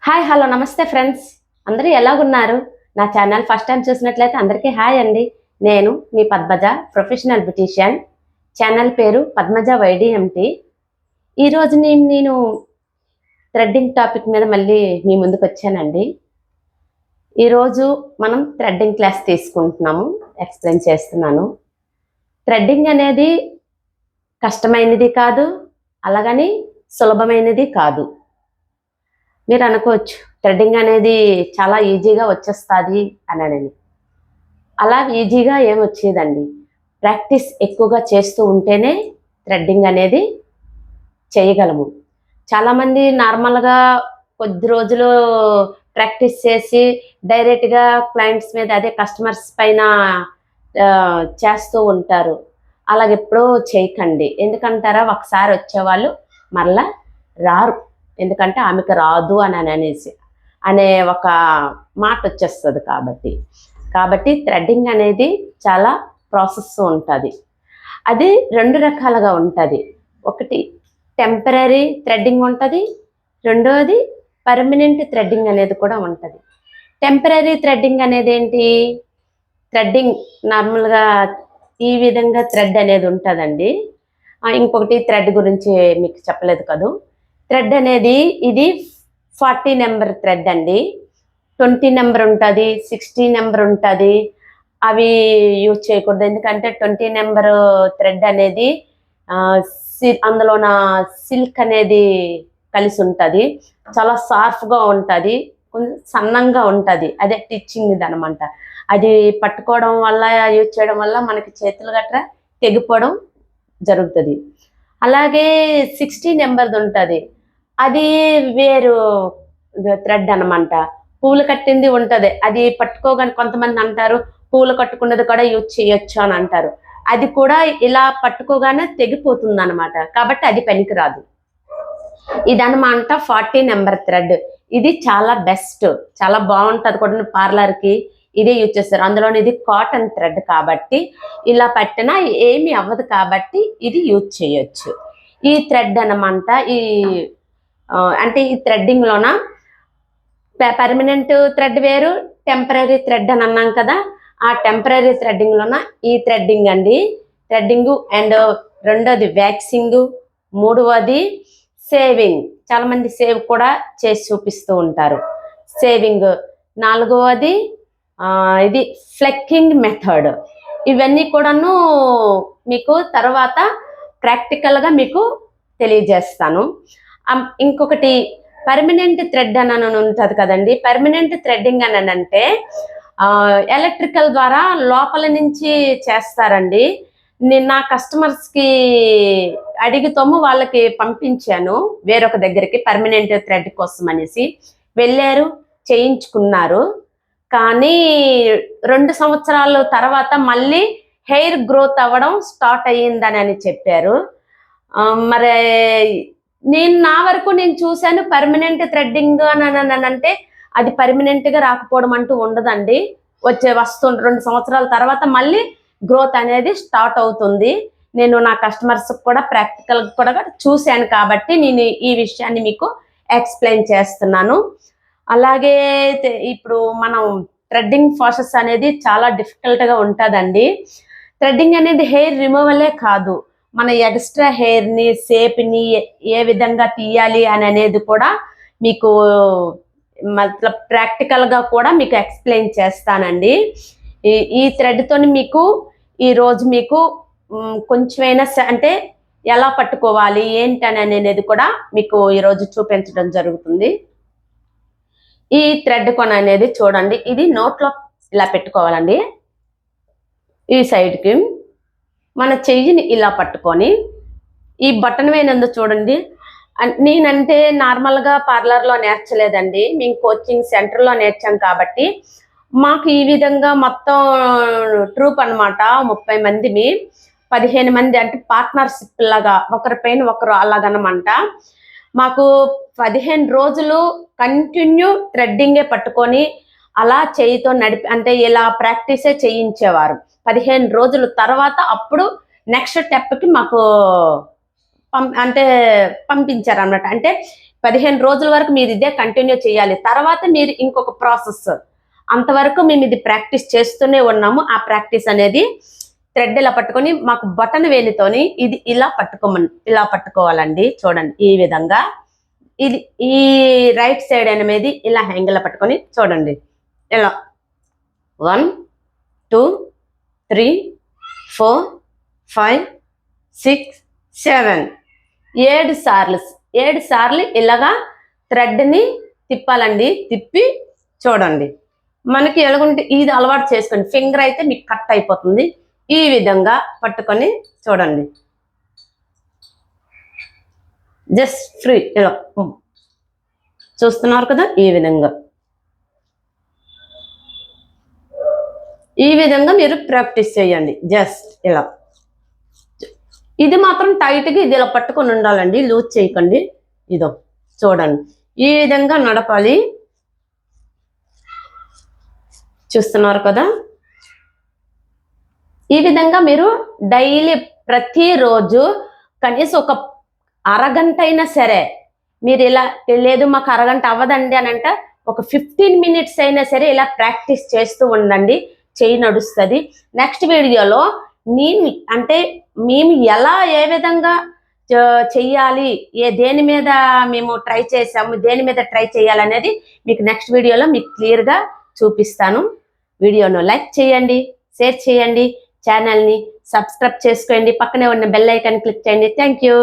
Hi hello నమస్తే friends. అందరూ ఎలాగున్నారు? నా ఛానల్ ఫస్ట్ టైం చూసినట్లయితే అందరికీ హాయ్ అండి. నేను మీ పద్మజ, ప్రొఫెషనల్ బ్యూటీషియన్. ఛానల్ పేరు పద్మజ వైడిఎంటి. ఈరోజు నేను థ్రెడ్డింగ్ టాపిక్ మీద మళ్ళీ మీ ముందుకు వచ్చానండి. ఈరోజు మనం థ్రెడ్డింగ్ క్లాస్ తీసుకుంటున్నాము. ఎక్స్ప్లెయిన్ చేస్తున్నాను. థ్రెడ్డింగ్ అనేది కష్టమైనది కాదు, అలాగని సులభమైనది కాదు. మీరు అనుకోవచ్చు థ్రెడ్డింగ్ అనేది చాలా ఈజీగా వచ్చేస్తుంది అని. అలా ఈజీగా ఏం వచ్చేదండి. ప్రాక్టీస్ ఎక్కువగా చేస్తూ ఉంటేనే థ్రెడ్డింగ్ అనేది చేయగలము. చాలామంది నార్మల్గా కొద్ది రోజులు ప్రాక్టీస్ చేసి డైరెక్ట్గా క్లయింట్స్ మీద అదే కస్టమర్స్ పైన చేస్తూ ఉంటారు. అలాగెప్పుడూ చేయకండి. ఎందుకంటారా, ఒకసారి వచ్చేవాళ్ళు మరలా రారు. ఎందుకంటే ఆమెకు రాదు అనేసి అనే ఒక మాట వచ్చేస్తుంది. కాబట్టి థ్రెడ్డింగ్ అనేది చాలా ప్రాసెస్ ఉంటుంది. అది రెండు రకాలుగా ఉంటుంది. ఒకటి టెంపరీ థ్రెడ్డింగ్ ఉంటుంది, రెండోది పర్మనెంట్ థ్రెడ్డింగ్ అనేది కూడా ఉంటుంది. టెంపరీ థ్రెడ్డింగ్ అనేది ఏంటి? థ్రెడ్డింగ్ నార్మల్గా ఈ విధంగా థ్రెడ్ అనేది ఉంటుందండి. ఇంకొకటి థ్రెడ్ గురించి మీకు చెప్పలేదు కదా. థ్రెడ్ అనేది ఇది 40 నెంబర్ థ్రెడ్ అండి. 20 నెంబర్ ఉంటుంది, 60 నెంబర్ ఉంటుంది. అవి యూజ్ చేయకూడదు. ఎందుకంటే 20 నెంబర్ థ్రెడ్ అనేది అందులోన సిల్క్ అనేది కలిసి ఉంటుంది. చాలా సాఫ్ట్గా ఉంటుంది, కొంచెం సన్నంగా ఉంటుంది. అదే టిచ్చింగ్ అనమాట. అది పట్టుకోవడం వల్ల, యూజ్ చేయడం వల్ల మనకి చేతులు గట్రా తెగిపోవడం జరుగుతుంది. అలాగే 60 నెంబర్ది ఉంటుంది. అది వేరు థ్రెడ్ అనమాట. పూలు కట్టింది ఉంటుంది. అది పట్టుకోగానే కొంతమంది అంటారు పూలు కట్టుకున్నది కూడా యూజ్ చేయొచ్చు అని అంటారు. అది కూడా ఇలా పట్టుకోగానే తెగిపోతుంది అనమాట. కాబట్టి అది పనికిరాదు. ఇదనమాట 40 నెంబర్ థ్రెడ్. ఇది చాలా బెస్ట్, చాలా బాగుంటుంది కూడా. పార్లర్కి ఇదే యూజ్ చేస్తారు. అందులో ఇది కాటన్ థ్రెడ్ కాబట్టి ఇలా పట్టినా ఏమీ అవ్వదు. కాబట్టి ఇది యూజ్ చేయొచ్చు. ఈ థ్రెడ్ అనమాట. అంటే ఈ థ్రెడ్డింగ్లోన పర్మనెంట్ థ్రెడ్ వేరు, టెంపరీ థ్రెడ్ అని అన్నాం కదా. ఆ టెంపరీ థ్రెడ్డింగ్లోన ఈ థ్రెడ్డింగ్ అండి. థ్రెడ్డింగ్ అండ్ రెండోది వ్యాక్సింగ్, మూడవది సేవింగ్. చాలామంది సేవ్ కూడా చేసి చూపిస్తూ ఉంటారు. సేవింగ్. నాలుగవది ఇది ఫ్లెక్కింగ్ మెథడ్. ఇవన్నీ కూడాను మీకు తర్వాత ప్రాక్టికల్గా మీకు తెలియజేస్తాను. ఇంకొకటి పర్మనెంట్ థ్రెడ్ అని ఉంటుంది కదండి. పర్మనెంట్ థ్రెడ్డింగ్ అని అంటే ఎలక్ట్రికల్ ద్వారా లోపల నుంచి చేస్తారండి. నేను నా కస్టమర్స్కి అడిగితోము వాళ్ళకి పంపించాను వేరొక దగ్గరికి పర్మనెంట్ థ్రెడ్ కోసం అనేసి. వెళ్ళారు, చేయించుకున్నారు. కానీ 2 సంవత్సరాల తర్వాత మళ్ళీ హెయిర్ గ్రోత్ అవ్వడం స్టార్ట్ అయ్యిందని చెప్పారు. మరి నా వరకు నేను చూశాను పర్మనెంట్ థ్రెడ్డింగ్ అని అంటే అది పర్మనెంట్గా రాకపోవడం అంటూ ఉండదండి. వస్తుంది 2 సంవత్సరాల తర్వాత మళ్ళీ గ్రోత్ అనేది స్టార్ట్ అవుతుంది. నేను నా కస్టమర్స్ కూడా ప్రాక్టికల్ కూడా చూశాను కాబట్టి నేను ఈ విషయాన్ని మీకు ఎక్స్ప్లెయిన్ చేస్తున్నాను. అలాగే ఇప్పుడు మనం థ్రెడ్డింగ్ ప్రాసెస్ అనేది చాలా డిఫికల్ట్గా ఉంటుందండి. థ్రెడ్డింగ్ అనేది హెయిర్ రిమూవలే కాదు, మన ఎక్స్ట్రా హెయిర్ని, షేప్ని ఏ విధంగా తీయాలి అనేది కూడా మీకు మతలబ్ ప్రాక్టికల్గా కూడా మీకు ఎక్స్ప్లెయిన్ చేస్తానండి. ఈ థ్రెడ్తో మీకు ఈరోజు మీకు కొంచెమైనా అంటే ఎలా పట్టుకోవాలి ఏంటి అనేది కూడా మీకు ఈరోజు చూపించడం జరుగుతుంది. ఈ థ్రెడ్ కొన అనేది చూడండి. ఇది నోట్లో ఇలా పెట్టుకోవాలండి. ఈ సైడ్కి మన చెయ్యిని ఇలా పట్టుకొని ఈ బటన్ వేనందు చూడండి. నేనంటే నార్మల్గా పార్లర్లో నేర్చలేదండి, మేము కోచింగ్ సెంటర్లో నేర్చాం. కాబట్టి మాకు ఈ విధంగా మొత్తం ట్రూప్ అనమాట. 30 మందిని 15 మంది అంటే పార్ట్నర్షిప్ లాగా ఒకరిపైన ఒకరు అలాగనమాట. మాకు 15 రోజులు కంటిన్యూ థ్రెడ్డింగే పట్టుకొని అలా చేయితో అంటే ఇలా ప్రాక్టీసే చేయించేవారు. 15 రోజుల తర్వాత అప్పుడు నెక్స్ట్ స్టెప్కి మాకు పంపించారు అన్నమాట. అంటే 15 రోజుల వరకు మీరు ఇదే కంటిన్యూ చేయాలి. తర్వాత మీరు ఇంకొక ప్రాసెస్, అంతవరకు మేము ఇది ప్రాక్టీస్ చేస్తూనే ఉన్నాము. ఆ ప్రాక్టీస్ అనేది థ్రెడ్ ఇలా పట్టుకొని మాకు బటన్ వేలితోని ఇది ఇలా పట్టుకోవాలండి. చూడండి ఈ విధంగా. ఇది ఈ రైట్ సైడ్ అనేది ఇలా హ్యాంగిల్ పట్టుకొని చూడండి ఇలా 1 2 3 4 5 6 7 7 సార్లు ఇలాగా థ్రెడ్ని తిప్పాలండి. తిప్పి చూడండి. మనకి ఎలాగుంటే ఇది అలవాటు చేసుకోండి. ఫింగర్ అయితే మీకు కట్ అయిపోతుంది. ఈ విధంగా పట్టుకొని చూడండి. జస్ట్ ఫ్రీ ఇలా చూస్తున్నారు కదా. ఈ విధంగా మీరు ప్రాక్టీస్ చేయండి. జస్ట్ ఇలా. ఇది మాత్రం టైట్గా ఇది ఇలా పట్టుకొని ఉండాలండి, లూజ్ చేయకండి. ఇదో చూడండి ఈ విధంగా నడపాలి. చూస్తున్నారు కదా. ఈ విధంగా మీరు డైలీ ప్రతిరోజు కనీసం ఒక అరగంట అయినా సరే, మీరు ఇలా లేదు మాకు అరగంట అవ్వదండి అని అంటే ఒక 15 మినిట్స్ అయినా సరే ఇలా ప్రాక్టీస్ చేస్తూ ఉండండి. చేయి నడుస్తుంది. నెక్స్ట్ వీడియోలో మేము ఏ విధంగా చెయ్యాలి, దేని మీద మేము ట్రై చేసాము, దేని మీద ట్రై చేయాలనేది మీకు నెక్స్ట్ వీడియోలో మీకు క్లియర్గా చూపిస్తాను. వీడియోను లైక్ చేయండి, షేర్ చేయండి, ఛానల్ని సబ్స్క్రైబ్ చేసుకోండి, పక్కనే ఉన్న బెల్ ఐకాన్ క్లిక్ చేయండి. Thank you.